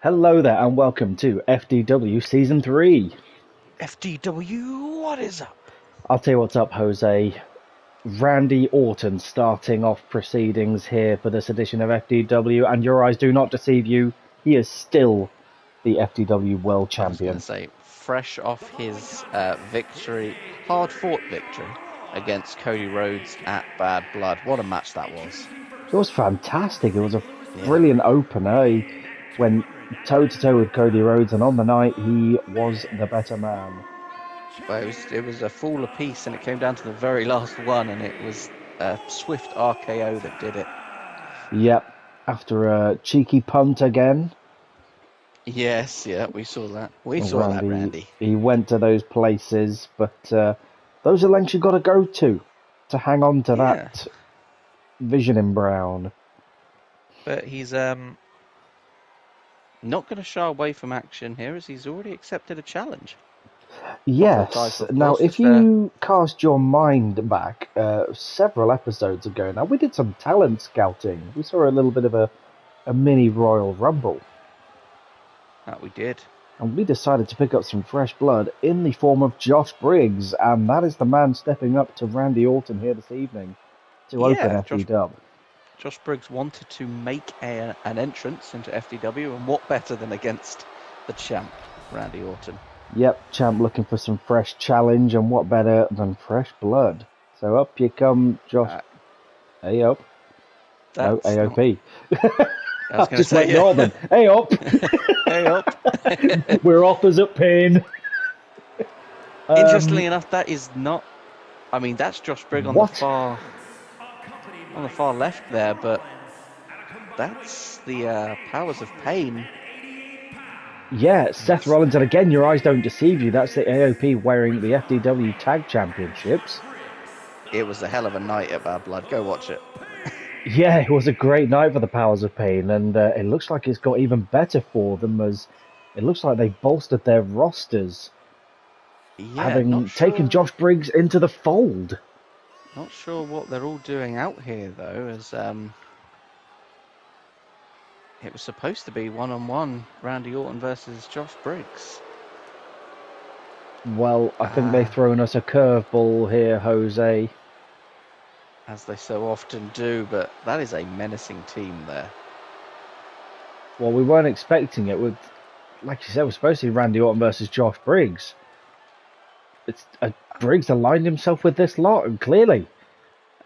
Hello there and welcome to FDW Season 3. FDW, what is up? I'll tell you what's up, Jose. Randy Orton starting off proceedings here for this edition of FDW, and your eyes do not deceive you, he is still the FDW World Champion. I was going to say, fresh off his victory, hard-fought victory against Cody Rhodes at Bad Blood. What a match that was. It was fantastic. It was a brilliant opener. He went toe-to-toe with Cody Rhodes, and on the night, he was the better man. Well, it was a fall apiece, and it came down to the very last one, and it was a swift RKO that did it. Yep, after a cheeky punt again. Yes, yeah, we saw that. We saw that, Randy. He went to those places, but those are lengths you've got to go to hang on to that vision in brown. But he's not going to shy away from action here, as he's already accepted a challenge. Yes. Now, if you cast your mind back several episodes ago, now we did some talent scouting. We saw a little bit of a mini Royal Rumble. That we did. And we decided to pick up some fresh blood in the form of Josh Briggs, and that is the man stepping up to Randy Orton here this evening to open FDW. Josh Briggs wanted to make an entrance into FDW, and what better than against the champ, Randy Orton. Yep, champ looking for some fresh challenge, and what better than fresh blood? So up you come, Josh. Hey up. No, AOP. I was going to say, Northern. Hey up. Hey up. We're offers at pain. Interestingly enough, that is not. I mean, that's Josh Briggs on the far left there, but that's the Powers of Pain. Yeah, Seth Rollins, and again, your eyes don't deceive you. That's the AOP wearing the FDW Tag Championships. It was a hell of a night at Bad Blood. Go watch it. Yeah, it was a great night for the Powers of Pain, and it looks like it's got even better for them, as it looks like they've bolstered their rosters, having taken Josh Briggs into the fold. Not sure what they're all doing out here, though, as it was supposed to be one-on-one Randy Orton versus Josh Briggs. Well, I think they've thrown us a curveball here, Jose. As they so often do, but that is a menacing team there. Well, we weren't expecting it. With, like you said, it was supposed to be Randy Orton versus Josh Briggs. It's Briggs aligned himself with this lot, and clearly.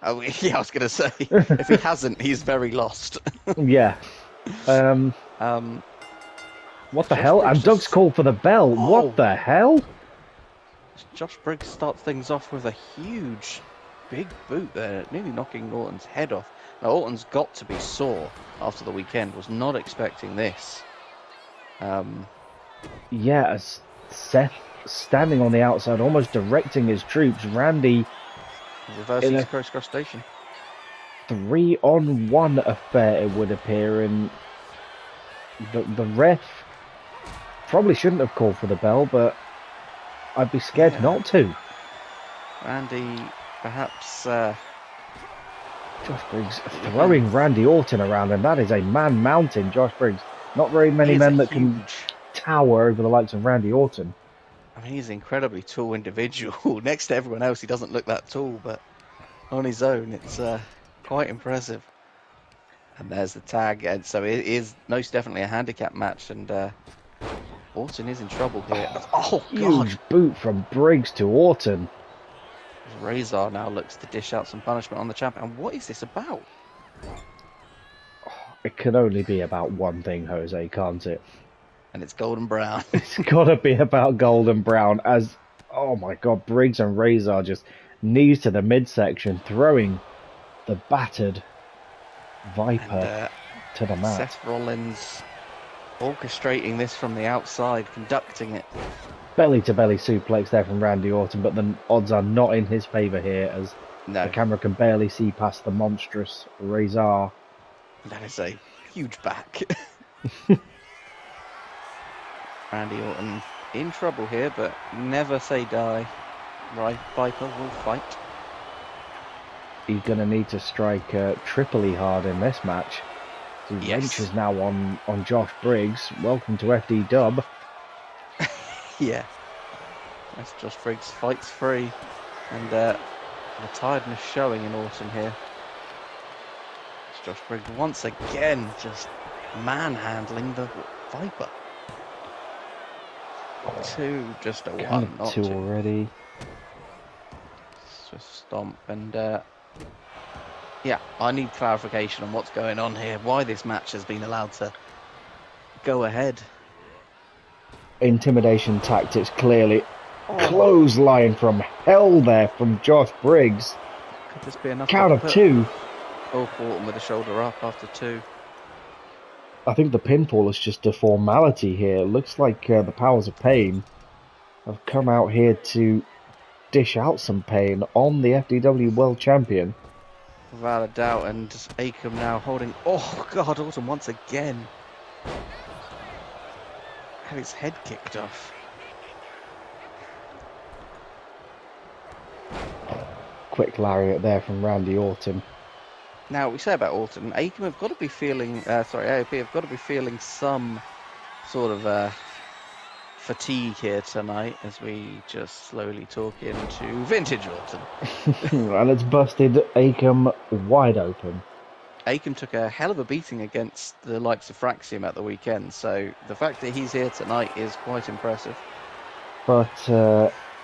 Oh, yeah, I was going to say, if he hasn't, he's very lost. Yeah. What the hell? And Doug's called for the bell. Oh. What the hell? Josh Briggs starts things off with a huge, big boot there, nearly knocking Orton's head off. Now, Orton's got to be sore after the weekend. Was not expecting this. Yeah, Seth standing on the outside, almost directing his troops. Randy reverse East Coast Cross Station. 3-on-1 affair, it would appear, and the ref probably shouldn't have called for the bell, but I'd be scared not to. Randy, perhaps. Josh Briggs throwing Randy Orton around, and that is a man mountain, Josh Briggs. Not very many men that can tower over the likes of Randy Orton. I mean, he's an incredibly tall individual. Next to everyone else, he doesn't look that tall, but on his own, it's quite impressive. And there's the tag, and so it is most definitely a handicap match, and Orton is in trouble here. Oh, huge boot from Briggs to Orton. Razor now looks to dish out some punishment on the champ, and what is this about? It can only be about one thing, Jose, can't it? And it's Golden Brown. It's got to be about Golden Brown, as, oh my god, Briggs and Razor just knees to the midsection, throwing the battered Viper to the mat. Seth Rollins orchestrating this from the outside, conducting it. Belly-to-belly suplex there from Randy Orton, but the odds are not in his favour here, as the camera can barely see past the monstrous Razor. That is a huge back. Randy Orton in trouble here, but never say die. Right, Viper will fight. He's going to need to strike triply hard in this match. He wrenches now on Josh Briggs. Welcome to FDW. Yeah. As Josh Briggs fights free. And the tiredness showing in Orton here. It's Josh Briggs once again just manhandling the Viper. 2, just a 1, not 2 2 already. Swift stomp, and yeah, I need clarification on what's going on here. Why this match has been allowed to go ahead. Intimidation tactics, clearly. Clothesline from hell there from Josh Briggs. Could this be enough? Count of 2. Oh, Orton with the shoulder up after 2. I think the pinfall is just a formality here. It looks like the Powers of Pain have come out here to dish out some pain on the FDW World Champion. Without a doubt, and Akam now holding... Oh, God, Orton once again. Had his head kicked off. Quick lariat there from Randy Orton. Now, we say about Orton, Akam have got to be feeling... AOP have got to be feeling some sort of... fatigue here tonight as we just slowly talk into vintage Orton. And it's busted Akam wide open. Akam took a hell of a beating against the likes of Fraxium at the weekend, so the fact that he's here tonight is quite impressive. But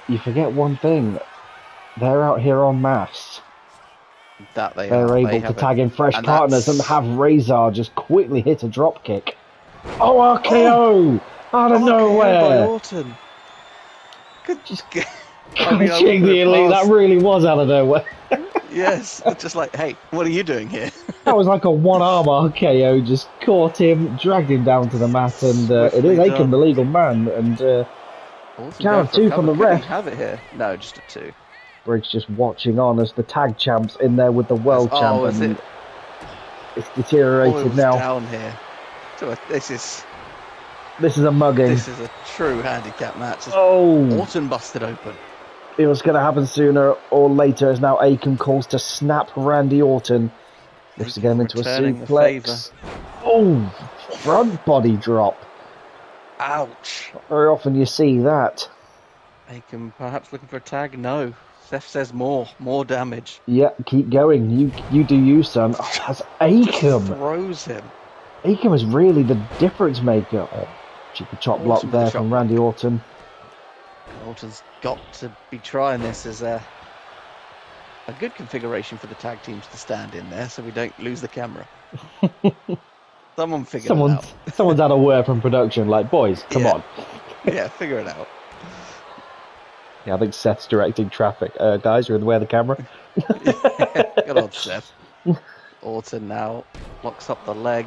you forget one thing. They're out here en masse. That They're able to tag in fresh partners and have Razor just quickly hit a drop kick. Oh, RKO! Out of nowhere! By Orton. Could just get... the elite, that really was out of nowhere. Yes, just like, hey, what are you doing here? That was like a one-arm RKO, just caught him, dragged him down to the mat, and it is Akam, the legal man, and count of 2 from the ref. Have it here? No, just a 2. Briggs just watching on as the tag champs in there with the world champ, and it's deteriorated now. Down here. So this is a mugging. This is a true handicap match. Orton busted open. It was going to happen sooner or later, as now Akam calls to snap Randy Orton. Looks to get him into a suplex. Oh, front body drop. Ouch. Not very often you see that. Akam perhaps looking for a tag? No. Seth says more damage. Yeah, keep going. You do you, son. Oh, that's Akam. Throws him. Akam is really the difference maker. Cheeky chop block there from Randy Orton. Orton's got to be trying this as a good configuration for the tag teams to stand in there so we don't lose the camera. Someone figure it out. Someone's had a word from production, like, boys, come on. Yeah, figure it out. Yeah, I think Seth's directing traffic. Guys, you're in the way of the camera. Good old Seth. Orton now locks up the leg.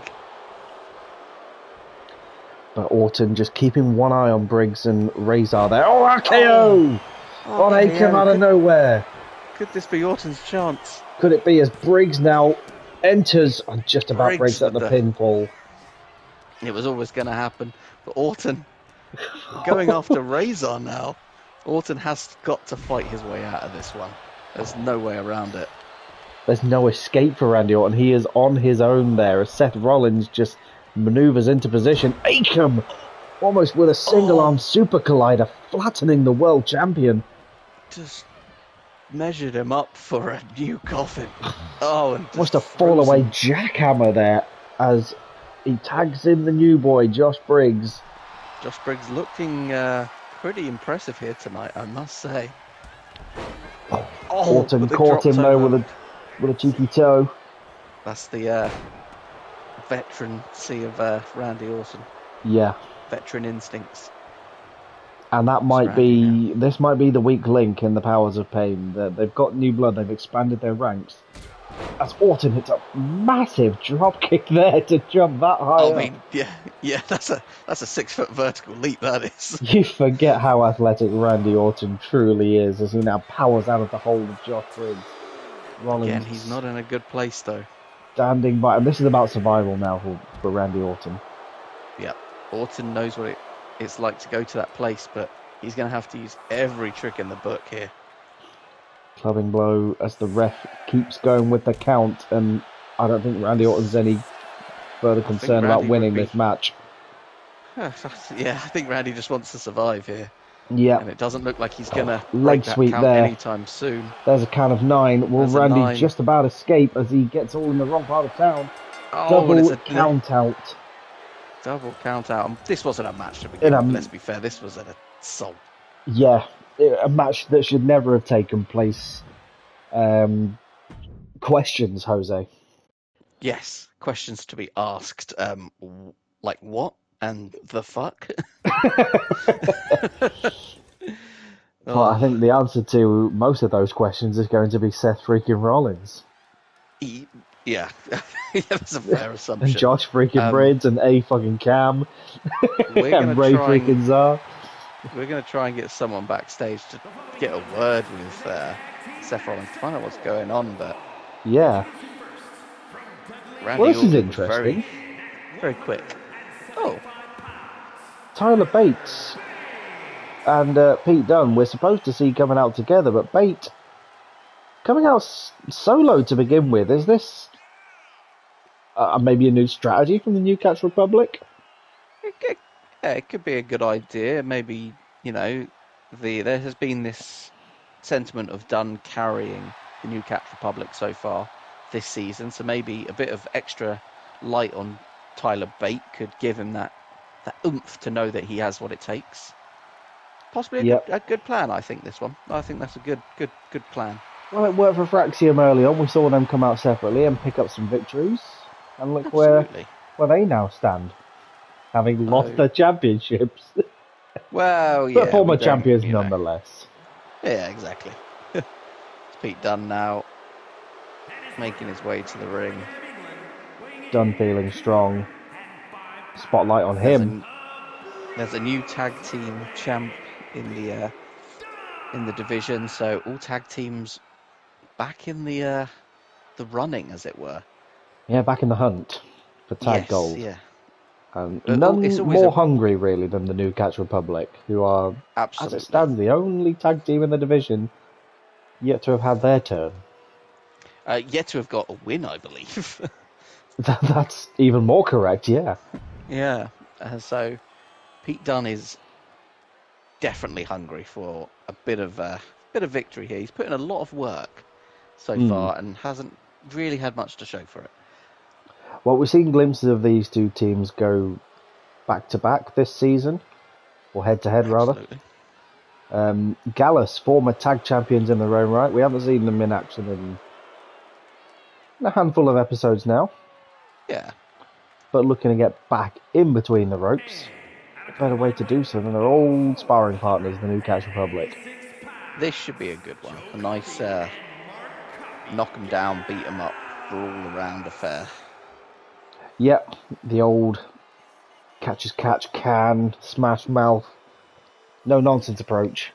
But Orton just keeping one eye on Briggs and Razor there. Oh, RKO! On Akam out of nowhere. Could this be Orton's chance? Could it be, as Briggs now enters on just about Briggs at the pinfall? It was always going to happen. But Orton going after Razor now. Orton has got to fight his way out of this one. There's no way around it. There's no escape for Randy Orton. He is on his own there as Seth Rollins just maneuvers into position. Akam almost with a single arm super collider, flattening the world champion. Just measured him up for a new coffin. And almost a fall away jackhammer there as he tags in the new boy, Josh Briggs. Josh Briggs looking pretty impressive here tonight, I must say. Orton caught him though with a cheeky toe. That's the veterancy of Randy Orton. Yeah. Veteran instincts. And that might be, this might be the weak link in the Powers of Pain. They've got new blood, they've expanded their ranks. As Orton hits a massive drop kick there to jump that high up. Yeah, that's a 6-foot vertical leap, that is. You forget how athletic Randy Orton truly is as he now powers out of the hold of Josh Briggs. Rollins. Again, he's not in a good place though. Standing by, and this is about survival now for Randy Orton. Yeah, Orton knows what it's like to go to that place, but he's going to have to use every trick in the book here. Clubbing blow as the ref keeps going with the count, and I don't think Randy Orton's any further concerned about winning this match. Yeah, I think Randy just wants to survive here. Yeah. And it doesn't look like he's going to leg break that sweep count there anytime soon. There's a count of 9. Will Randy just about escape as he gets all in the wrong part of town? Double count out. Double count out. This wasn't a match to begin with, let's be fair. This was an assault. Yeah, a match that should never have taken place. Questions, Jose? Yes, questions to be asked. Like what and the fuck? Well, I think the answer to most of those questions is going to be Seth freaking Rollins. Yeah, that's a fair assumption. And Josh freaking Briggs and A fucking Cam and Ray freaking Czar. We're going to try and get someone backstage to get a word with Seth Rollins to find out what's going on, but... Yeah. Randy this is interesting. Very quick. Oh. Tyler Bates and Pete Dunne, we're supposed to see coming out together, but Bates coming out solo to begin with. Is this maybe a new strategy from the New Catch Republic? It could be a good idea. Maybe, there has been this sentiment of Dunne carrying the New Catch Republic so far this season, so maybe a bit of extra light on Tyler Bate could give him that oomph to know that he has what it takes. Possibly a good plan, I think, this one. I think that's a good plan. Well, it worked for Fraxium early on. We saw them come out separately and pick up some victories. And look where they now stand, having lost their championships. Well, yeah. But former champions nonetheless. Yeah, exactly. It's Pete Dunne now, making his way to the ring. Dunne feeling strong. Spotlight on him. There's a new tag team champ in the division, so all tag teams back in the running, as it were. Yeah, back in the hunt for tag gold. Yeah. None more hungry, really, than the New Catch Republic, who are, as it stands, the only tag team in the division yet to have had their turn. Yet to have got a win, I believe. That's even more correct, yeah. Yeah. So Pete Dunne is definitely hungry for a bit of victory here. He's put in a lot of work so far and hasn't really had much to show for it. Well, we've seen glimpses of these two teams go back-to-back this season, or head-to-head, rather. Gallus, former tag champions in their own right. We haven't seen them in action in a handful of episodes now. Yeah. But looking to get back in between the ropes, a better way to do so than their old sparring partners, the New Catch Republic. This should be a good one. A nice knock 'em down, beat 'em up, brawl-around affair. Yep, the old catch as catch can, smash mouth, no nonsense approach.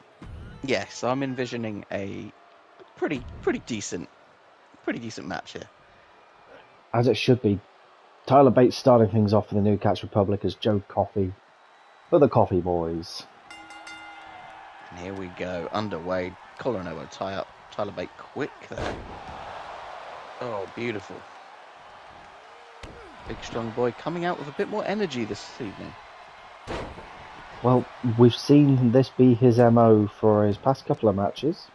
Yes, I'm envisioning a pretty decent match here. As it should be. Tyler Bates starting things off for the New Catch Republic as Joe Coffey for the Coffee Boys. And here we go, underway. Collar and elbow tie up. Tyler Bates quick there. Oh, beautiful. Big strong boy coming out with a bit more energy this evening. Well, we've seen this be his MO for his past couple of matches.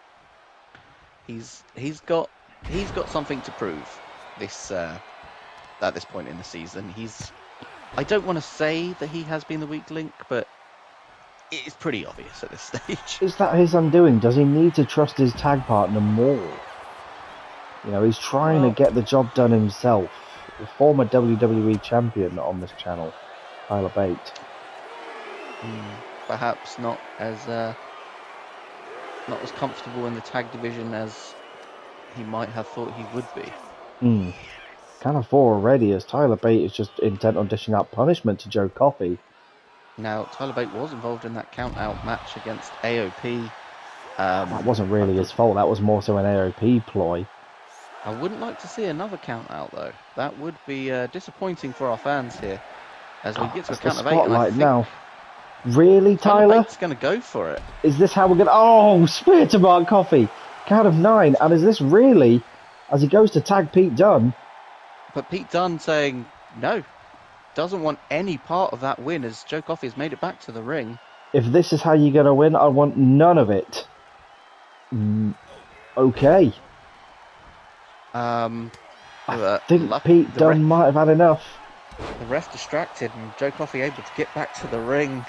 He's got something to prove this at this point in the season. I don't want to say that he has been the weak link, but it's pretty obvious at this stage. Is that his undoing? Does he need to trust his tag partner more? He's trying to get the job done himself. The former WWE champion on this channel, Tyler Bate. Perhaps not as comfortable in the tag division as he might have thought he would be. Kind of 4 already, as Tyler Bate is just intent on dishing out punishment to Joe Coffey. Now, Tyler Bate was involved in that count-out match against AOP. That wasn't really his fault. That was more so an AOP ploy. I wouldn't like to see another count-out, though. That would be disappointing for our fans here. As we get to a count of 8, and I think now. Really, Tyler? Bate's going to go for it. Is this how we're going to... Oh, spear to Mark Coffey. Count of 9. And is this really, as he goes to tag Pete Dunne... But Pete Dunne saying, no, doesn't want any part of that win as Joe Coffey has made it back to the ring. If this is how you're going to win, I want none of it. Okay. I think Pete Dunne might have had enough. The ref distracted and Joe Coffey able to get back to the ring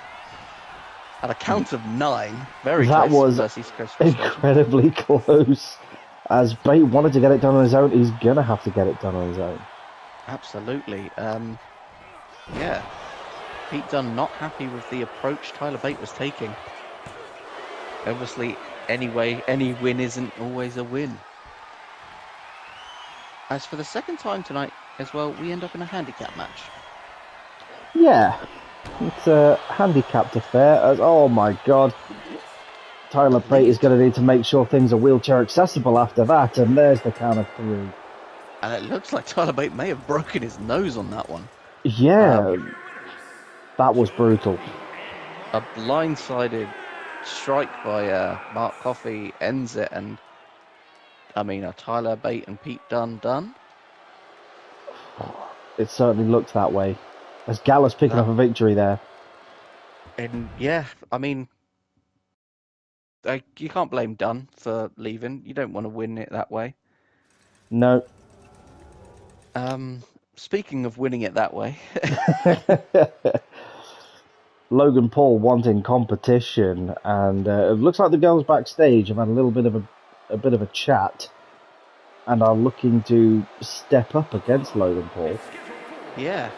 at a count of 9. Very that close. That was incredibly close. As Bate wanted to get it done on his own, he's going to have to get it done on his own. Absolutely. Yeah. Pete Dunne not happy with the approach Tyler Bate was taking. Obviously, anyway, any win isn't always a win. As for the second time tonight as well, we end up in a handicap match. Yeah, it's a handicapped affair. As oh my god, Tyler Bate is going to need to make sure things are wheelchair accessible after that, and there's the count of 3. And it looks like Tyler Bate may have broken his nose on that one. Yeah, that was brutal. A blindsided strike by Mark Coffey ends it, and I mean, are Tyler Bate and Pete Dunne done? It certainly looked that way. As Gallus picking up a victory there. And yeah, I mean, you can't blame Dunne for leaving. You don't want to win it that way. No. Speaking of winning it that way. Logan Paul wanting competition, and it looks like the girls backstage have had a little bit of a chat and are looking to step up against Logan Paul. Yeah,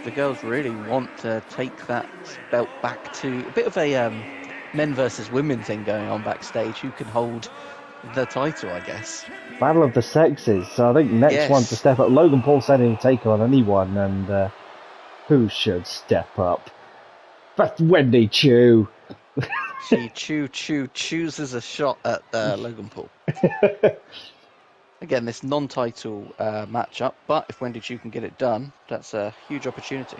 the girls really want to take that belt back to a bit of a men versus women thing going on backstage. Who can hold the title, I guess. Battle of the sexes. So I think next one to step up. Logan Paul said he'll take on anyone, and who should step up? But Wendy Chu. She chooses a shot at Logan Paul. Again, this non-title matchup, but if Wendy Chu can get it done, that's a huge opportunity.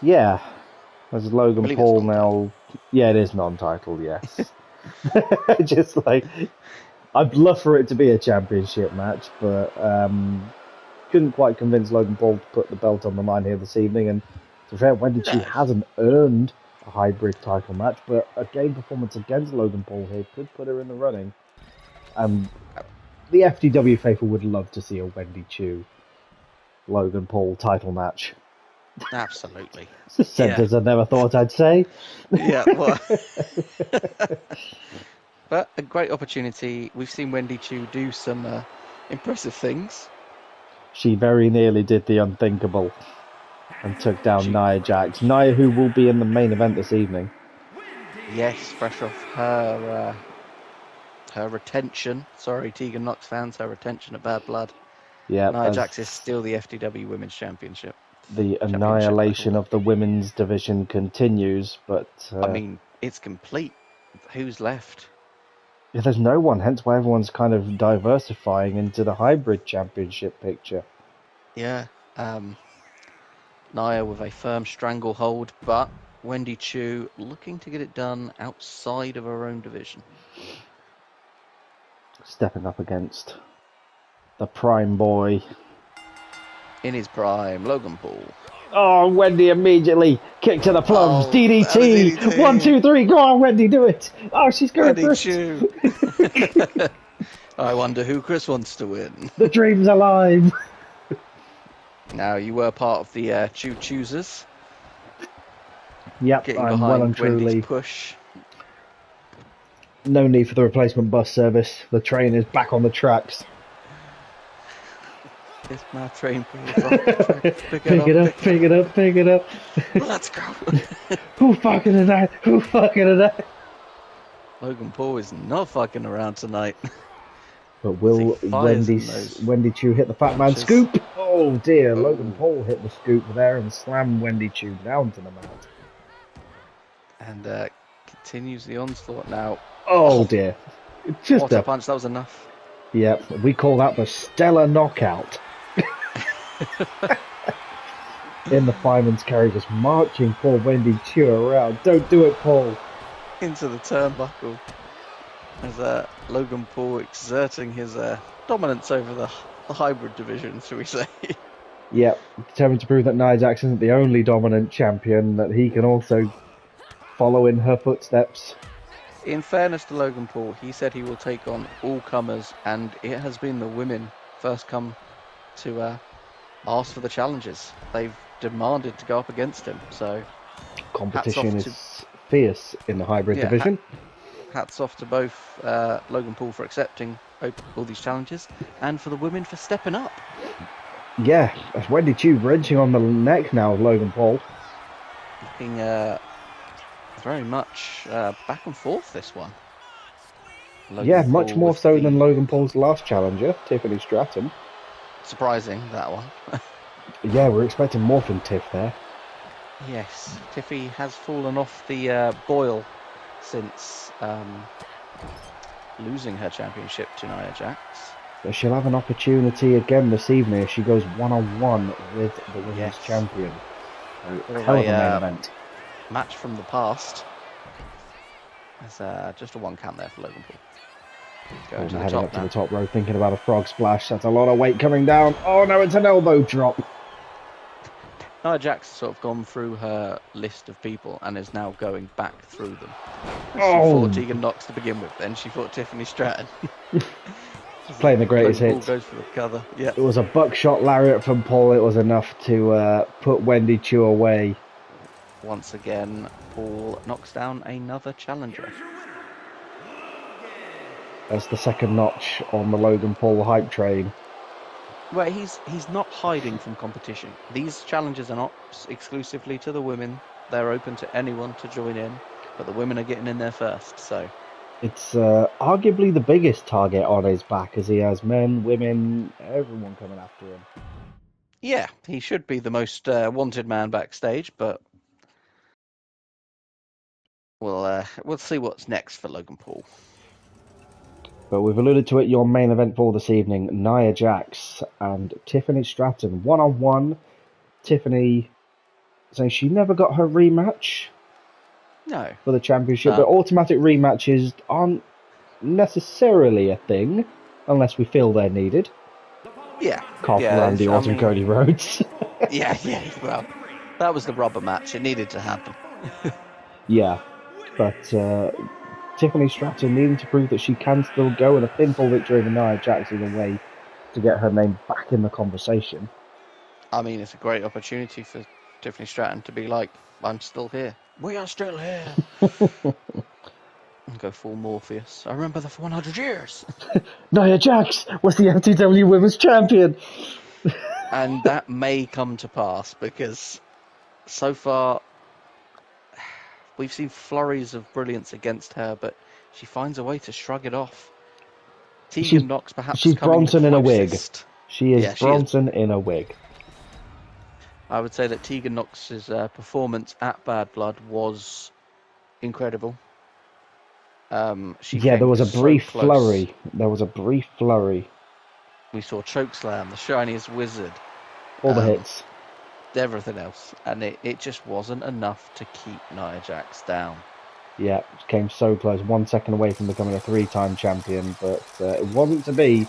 Yeah, as Logan Paul now. Yeah, it is non-title. Yes. Just like, I'd love for it to be a championship match, but couldn't quite convince Logan Paul to put the belt on the line here this evening. And to be fair, Wendy Chu hasn't earned a hybrid title match, but a game performance against Logan Paul here could put her in the running. The FDW faithful would love to see a Wendy Chu Logan Paul title match. Absolutely. Sentence I never thought I'd say. Yeah, well. But a great opportunity. We've seen Wendy Chu do some impressive things. She very nearly did the unthinkable and took down Nia Jax. Nia, who will be in the main event this evening. Yes, fresh off her retention. Sorry, Tegan Knox fans, her retention of Bad Blood. Yeah, Nia Jax is still the FDW Women's Championship. The annihilation of the women's division continues, but... I mean, it's complete. Who's left? Yeah, there's no one, hence why everyone's kind of diversifying into the hybrid championship picture. Yeah. Nia with a firm stranglehold, but Wendy Chu looking to get it done outside of her own division. Stepping up against the prime boy. In his prime, Logan Paul. Oh, Wendy immediately kick to the plums. DDT. 1, 2, 3. Go on, Wendy, do it. Oh, she's going Wendy Chu. I wonder who Chris wants to win. The dream's alive. Now, you were part of the Chu choosers. Yep, getting I'm behind well and truly. Wendy's push. No need for the replacement bus service. The train is back on the tracks. It's my train. Pick it up. Let's go. Who fucking is that? Logan Paul is not fucking around tonight. But will Wendy Chu hit the Fat Man scoop? Oh dear, Logan Paul hit the scoop there and slammed Wendy Chu down to the mat. And continues the onslaught now. Oh dear. Just what a punch, that was enough. Yep, we call that the stellar knockout. In the fireman's carry, just marching poor Wendy Chu around. Don't do it, Paul. Into the turnbuckle. As Logan Paul exerting his dominance over the hybrid division, shall we say. Yep, determined to prove that Nia Jax isn't the only dominant champion, that he can also follow in her footsteps. In fairness to Logan Paul, he said he will take on all comers, and it has been the women first come to ask for the challenges. They've demanded to go up against him, so competition is fierce in the hybrid division. Hats off to both Logan Paul for accepting all these challenges, and for the women for stepping up. Yeah, that's Wendy Chu wrenching on the neck now of Logan Paul. Looking very much back and forth, this one. Logan much Paul more so than Logan Paul's last challenger, Tiffany Stratton. Surprising, that one. Yeah, we're expecting more from Tiff there. Yes, Tiffy has fallen off the boil since losing her championship to Nia Jax. So she'll have an opportunity again this evening if she goes one-on-one with the women's champion. So, hell of a main event. Match from the past. There's just a one count there for Logan Paul. Going to heading up to the top row, thinking about a frog splash. That's a lot of weight coming down. Oh no, it's an elbow drop. Nia Jax has sort of gone through her list of people and is now going back through them. She fought Tegan Nox to begin with, then she fought Tiffany Stratton. Playing the greatest hits. Goes for the cover. Yeah. It was a buckshot lariat from Paul. It was enough to put Wendy Chu away. Once again, Paul knocks down another challenger. That's the second notch on the Logan Paul hype train. Well, he's not hiding from competition. These challenges are not exclusively to the women. They're open to anyone to join in, but the women are getting in there first, so... It's arguably the biggest target on his back, as he has men, women, everyone coming after him. Yeah, he should be the most wanted man backstage, but we'll see what's next for Logan Paul. But we've alluded to it, your main event for this evening, Nia Jax and Tiffany Stratton. One-on-one, Tiffany saying she never got her rematch. No. For the championship, but automatic rematches aren't necessarily a thing, unless we feel they're needed. Yeah. Cough, Randy Orton, Cody Rhodes. yeah, well, that was the rubber match. It needed to happen. Yeah, but Tiffany Stratton needing to prove that she can still go, and a pinfall victory over Nia Jax is a way to get her name back in the conversation. I mean, it's a great opportunity for Tiffany Stratton to be like, I'm still here. We are still here. Go full Morpheus. I remember that for 100 years. Nia Jax was the FDW Women's Champion. And that may come to pass, because so far we've seen flurries of brilliance against her, but she finds a way to shrug it off. Tegan Nox perhaps she's Bronson in a wig. She is Bronson in a wig. I would say that Tegan Nox's performance at Bad Blood was incredible. There was a brief flurry. There was a brief flurry. We saw Chokeslam, the Shiniest Wizard. All the hits. Everything else. And it just wasn't enough to keep Nia Jax down. Yeah, came so close. 1 second away from becoming a 3-time champion, but it wasn't to be.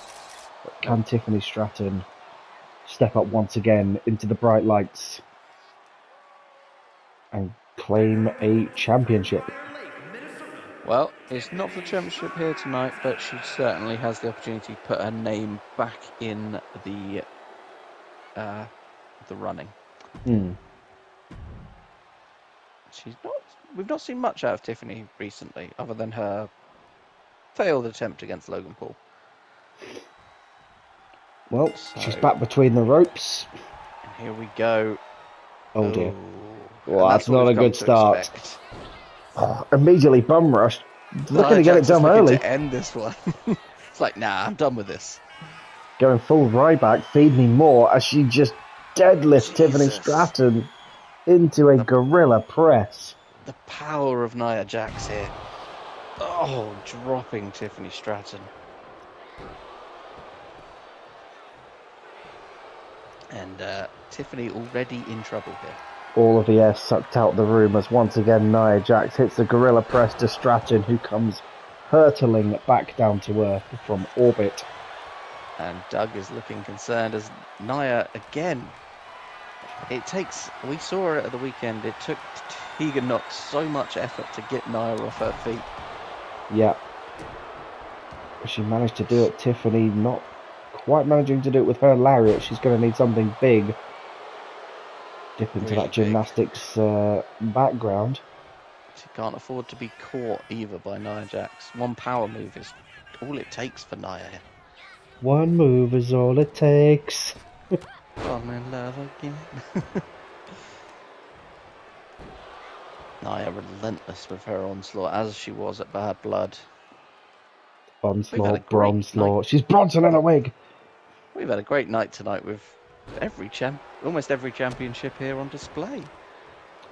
But can Tiffany Stratton step up once again into the bright lights and claim a championship? Well, it's not for the championship here tonight, but she certainly has the opportunity to put her name back in the running. We've not seen much out of Tiffany recently, other than her failed attempt against Logan Paul. Well, she's back between the ropes. And here we go. Oh dear. Well, that's not a good start. Immediately bum rushed. Looking to get it done early. To end this one. It's like, nah, I'm done with this. Going full Ryback, feed me more, as she just deadlifts Tiffany Stratton into a gorilla press. The power of Nia Jax here. Oh, dropping Tiffany Stratton. And Tiffany already in trouble here. All of the air sucked out the room as once again Nia Jax hits the gorilla press to Stratton, who comes hurtling back down to earth from orbit. And Doug is looking concerned as Nia again We saw it at the weekend, it took Tegan Knox so much effort to get Nia off her feet. Yeah. She managed to do it. Tiffany not quite managing to do it with her lariat. She's going to need something big. Dip into Really that gymnastics background. She can't afford to be caught either by Nia Jax. One power move is all it takes for Nia. One move is all it takes. I'm in love again. Nia relentless with her onslaught, as she was at Bad Blood. Onslaught, Bronslaught. She's Bronson in a wig. We've had a great night tonight with almost every championship here on display.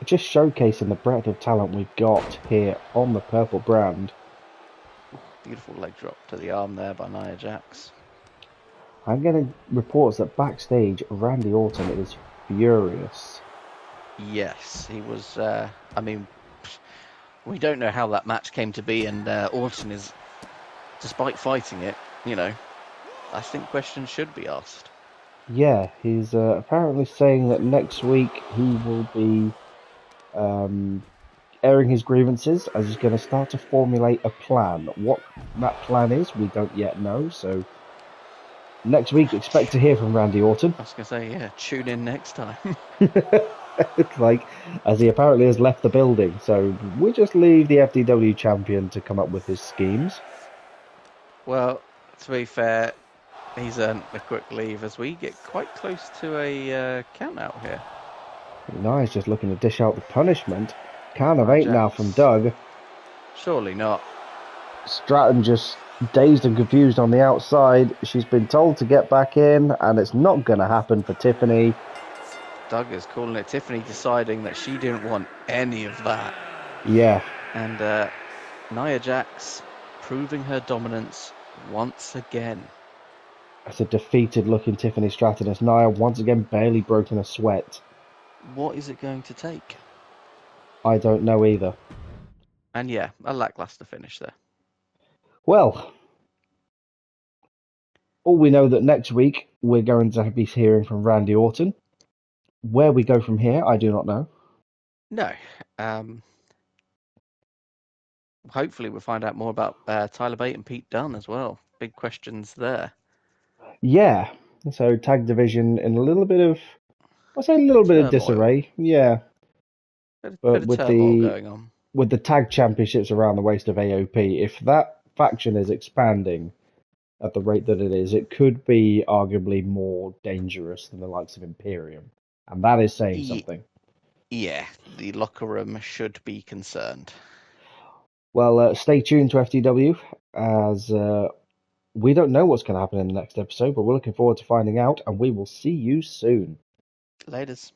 Just showcasing the breadth of talent we've got here on the purple brand. Beautiful leg drop to the arm there by Nia Jax. I'm getting reports that backstage Randy Orton is furious. Yes, he was. I mean, we don't know how that match came to be, and Orton is, despite fighting it, I think questions should be asked. Yeah, he's apparently saying that next week he will be airing his grievances as he's going to start to formulate a plan. What that plan is, we don't yet know, so next week expect to hear from Randy Orton. I was going to say, yeah, tune in next time. It's like, as he apparently has left the building, so we just leave the FDW champion to come up with his schemes. Well, to be fair, he's earned a quick leave as we get quite close to a count out here. Nice, just looking to dish out the punishment. Count of 8 now from Doug. Surely not. Stratton just dazed and confused on the outside. She's been told to get back in, and it's not going to happen for Tiffany. Doug is calling it. Tiffany deciding that she didn't want any of that. Yeah. And Nia Jax proving her dominance once again. That's a defeated looking Tiffany Stratton as Nia once again barely broken a sweat. What is it going to take? I don't know either. And yeah, a lackluster finish there. Well, all we know that next week we're going to be hearing from Randy Orton. Where we go from here, I do not know. No. Hopefully we'll find out more about Tyler Bate and Pete Dunne as well. Big questions there. Yeah. So tag division in a little bit of, I'll say a little bit of disarray. Yeah. Bit of turmoil going on. With the tag championships around the waist of AOP, if that faction is expanding at the rate that it is, it could be arguably more dangerous than the likes of Imperium. And that is saying something. Yeah, the locker room should be concerned. Well, stay tuned to FDW, as we don't know what's going to happen in the next episode, but we're looking forward to finding out, and we will see you soon. Laters.